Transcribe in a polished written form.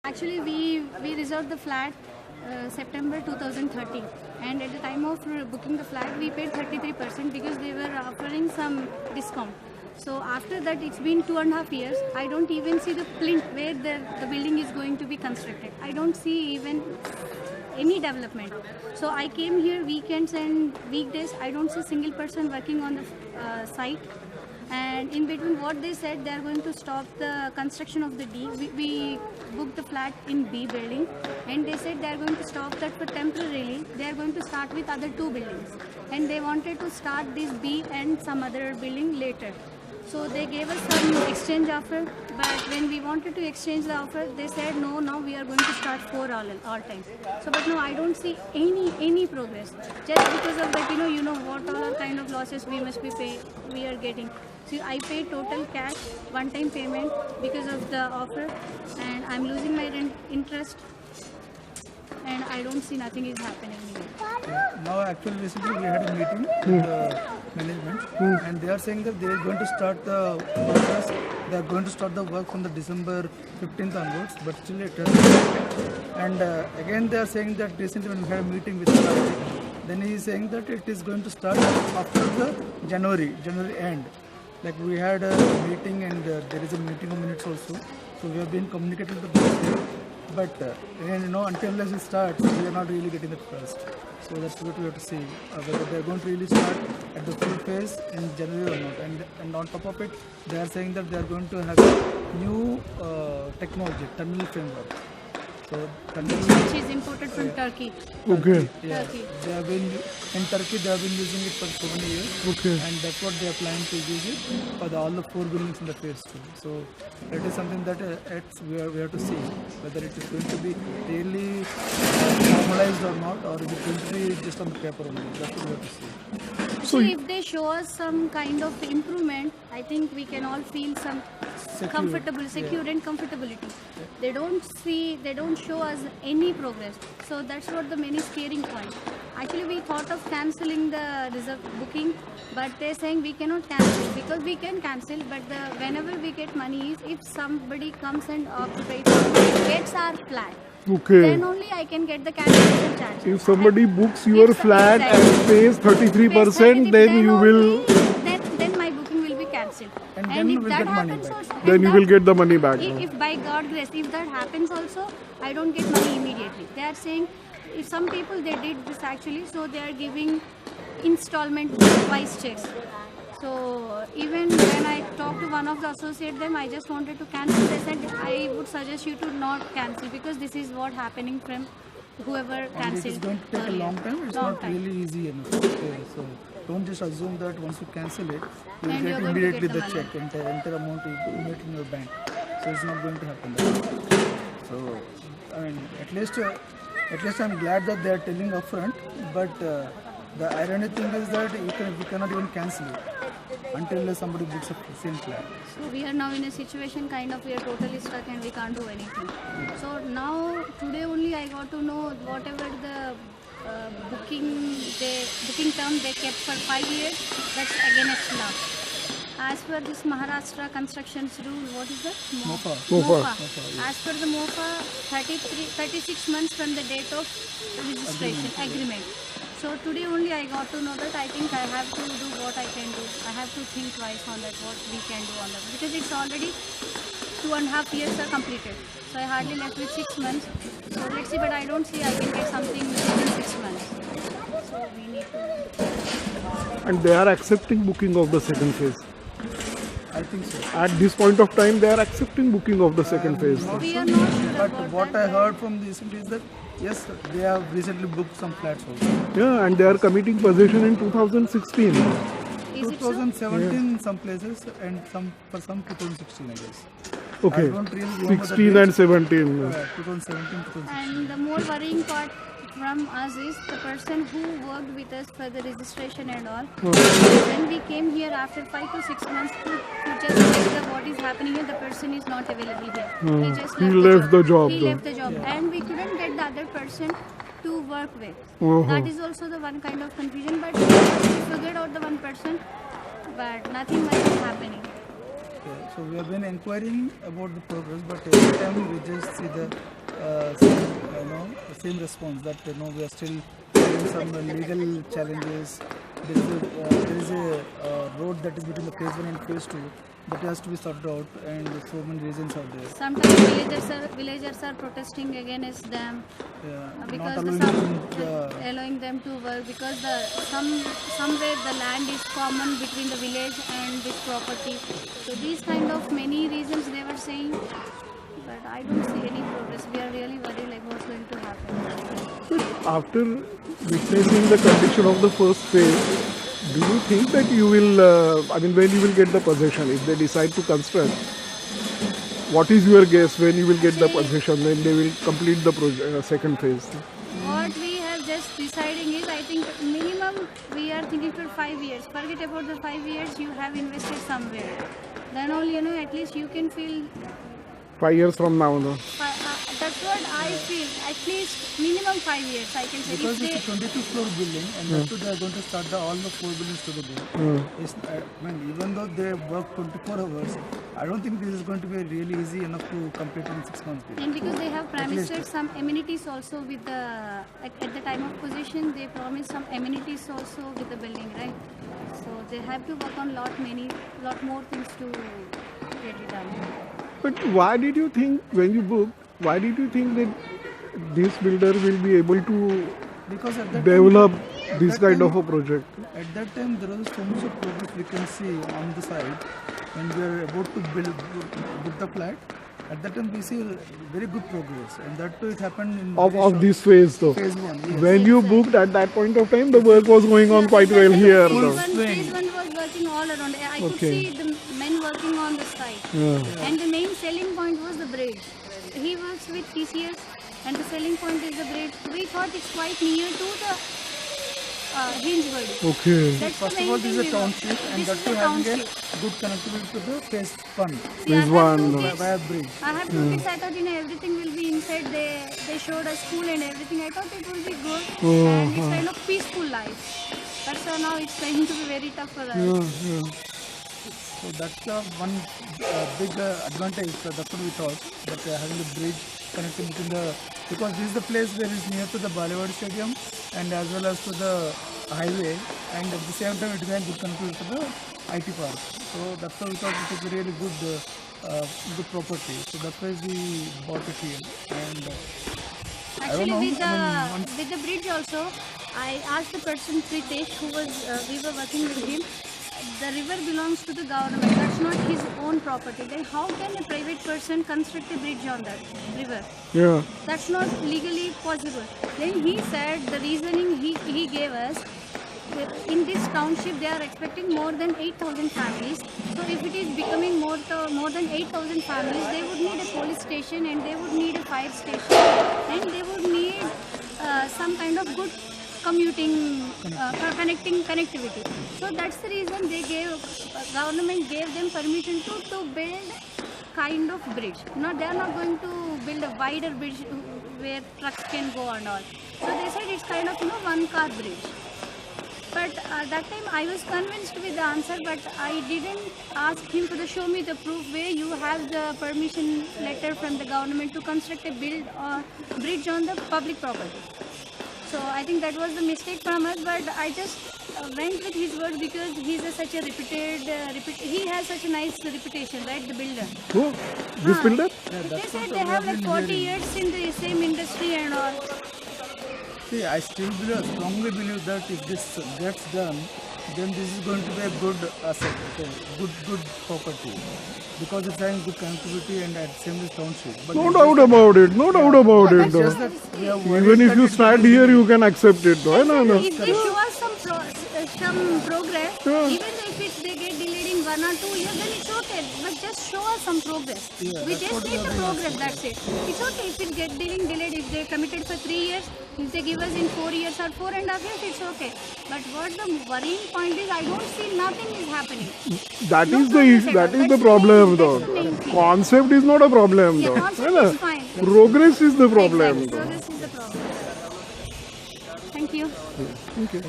Actually, we reserved the flat September 2013, and at the time of booking the flat, we paid 33% because they were offering some discount. So after that, it's been 2.5 years. I don't even see the plinth where the building is going to be constructed. I don't see even any development. So I came here weekends and weekdays. I don't see a single person working on the site. And in between what they said, they are going to stop the construction of the D. We booked the flat in B building, and they said they are going to stop that for temporarily. They are going to start with other two buildings, and they wanted to start this B and some other building later. So they gave us some exchange offer, but when we wanted to exchange the offer, they said no, now we are going to start for all time. So but no, I don't see any progress. Just because of that, you know what all kind of losses we are getting. So I paid total cash, one-time payment because of the offer, and I'm losing my interest, and I don't see nothing is happening here. Now actually recently we had a meeting with the management, and they are saying that they are going to start the process. They are going to start the work from the December 15th onwards, but still it has. And again they are saying that recently when we had a meeting with the then he is saying that it is going to start after the January end. Like we had a meeting, and there is a meeting of minutes also. So we have been communicating with the boss, but again, until unless it starts, we are not really getting the trust. So that's what we have to see, whether they are going to really start at the full phase in January or not. And on top of it, they are saying that they are going to have a new technology, tunnel framework. So which is imported from Turkey. Okay. Yeah, Turkey. they have been in Turkey. They have been using it for so many years. Okay. And that's what they are planning to use it for all the 4 buildings in the phase 2. So that is something that we have to see whether it is going to be really formalized or not, or is it going to be just on paper only. That's what we have to see. So if they show us some kind of improvement, I think we can all feel some secure and comfortability. They don't show us any progress. So that's what the main scaring point. Actually, we thought of cancelling the reserve booking, but they're saying we cannot cancel because we can cancel, but whenever we get money is if somebody comes and gets our flat. Okay. Then only I can get the cancellation charge. If somebody books your flat exactly. and pays 33%, then you will. Then my booking will be cancelled. And then if we'll that get money happens back. also, Then you will get the money back. if by God grace, if that happens also, I don't get money immediately. They are saying, if some people they did this actually, so they are giving installment wise checks. So even when I talked to one of the associate them, I just wanted to cancel. They said I would suggest you to not cancel because this is what happening from whoever And cancelled. it is going to take a long time. It's Long not time. really easy enough. Okay, so don't just assume that once you cancel it, you will And get you're going to immediately get the the check, entire amount immediately in your bank. So it's not going to happen that way. So I mean, at least I'm glad that they are telling upfront. But the ironic thing is that we cannot even cancel it until somebody books a same flat. So we are now in a situation we are totally stuck and we can't do anything. So now today only I got to know whatever the booking term they kept for 5 years, that's against law. As per this Maharashtra constructions rule, what is that? MOFA. As per the MOFA, 36 months from the date of registration agreement. So today only I got to know that I think I have to do what I can do. I have to think twice on that, what we can do on that. Because it's already 2.5 years are completed. So I hardly left with 6 months. So let's see, but I don't see I can get something within 6 months. So we need to... And they are accepting booking of the second phase. I think so. At this point of time, they are accepting booking of the second phase. We are not sure But about what that. I heard from the recent is that yes, they have recently booked some flats also. Yeah, and they are committing possession in 2016. Is it so? 2017 some places, and for some 2016 I guess. Okay. I don't really remember 16 the and dates. 17. 2017, 2016. And the more worrying part from us is the person who worked with us for the registration and all. When we came here after 5 to 6 months to just check what is happening here, the person is not available here. He just He left the job. He left the job, and we couldn't get the other person to work with. That is also the one kind of confusion. But we figured out the one person, but nothing much is happening. Okay, so we have been inquiring about the progress, but every time we just see the same, same response that we are still having some legal challenges. There is a road that is between the phase 1 and phase 2 that has to be sorted out, and so many reasons are there. Sometimes villagers are protesting against them because Not allowing them to work because somewhere the land is common between the village and this property. So these kind of many reasons they were saying, but I don't see any progress. We are really worried like what's going to happen. After witnessing the condition of the first phase, do you think that you will, when you will get the possession, if they decide to construct, what is your guess when you will get the possession, when they will complete the second phase? What we have just deciding is, I think minimum we are thinking for 5 years. Forget about the 5 years you have invested somewhere. Then only, at least you can feel 5 years from now, no? that's what I feel. At least minimum 5 years, I can say. Because If it's a 22-floor building, and that too they are going to start all the 4 buildings together. Even though they work 24 hours, I don't think this is going to be really easy enough to complete in 6 months. and because they have promised some amenities also with the, at the time of possession, they promised some amenities also with the building, right? So they have to work on lot more things to get it done. But why did you think, when you booked, why did you think that this builder will be able to Because at that develop time, this kind of a project? At that time, there was so much of progress we can see on the side when we are about to book the flat. At that time, we see very good progress, and that too it happened in Of this phase though. phase 1. Yes. When you booked at that point of time, the work was going on quite well here. though. Phase one was working all around. I could see the men working on the site. And the main selling point was the bridge. He works with TCS, and the selling point is the bridge. We thought it's quite near to the Hingewood. Okay. That's First the of main all, this is a thing we want. township, and This that is too a having a township. good connectivity to the phase 1 See, I Phase have one, two no. kids. via bridge. I have two kids. I thought everything will be inside. They showed us school and everything. I thought it will be good and it's kind of peaceful life. But so now it's going to be very tough for us. So that's one big advantage. So that's what we thought, that having a bridge connecting between the, because this is the place where it's near to the Bollywood Stadium and as well as to the highway, and at the same time it is a good connectivity to the IT park. So that's why we thought it is a really good property. So that's why we bought it here. And Actually, know, with the bridge also, I asked the person Pritesh, who was we were working with him. The river belongs to the government. That's not his own property. Then how can a private person construct a bridge on that river? Yeah. That's not legally possible. Then he said the reasoning he gave us. In this township, they are expecting more than 8,000 families. So if it is becoming more than 8,000 families, they would need a police station and they would need a fire station and they would need some kind of good commuting, connectivity. So that's the reason government gave them permission to build kind of bridge. They are not going to build a wider bridge where trucks can go and all. So they said it's kind of one-car bridge. But that time I was convinced with the answer, but I didn't ask him to show me the proof where you have the permission letter from the government to construct a bridge on the public property. So I think that was the mistake from us, but I just went with his word because he's such a he has such a nice reputation, right, the builder. Who? This builder? They said they have like 40 years in the same industry and all. see, I still strongly believe that if this gets done, then this is going to be a good asset, good property, because it's having good connectivity and at same as township. But No doubt about it. No doubt about it. though. just that we are worried Even if that you it stand here, you can accept it. though. No, no. If they show us some progress, even if they get delayed in 1 or 2 years, then it's okay. But just show us some progress. We just need the progress, that's it. It's okay if it gets delayed, if they committed for 3 years, if they give us in 4 years or 4.5 years, it's okay. But what the worrying point is, I don't see nothing is happening. That No is progress the at that all. is the That's problem the though. main thing. Concept is not a problem Yeah, though. concept है ना? is fine. Progress is the problem Exactly. though. So this is the problem. Thank you. Thank you.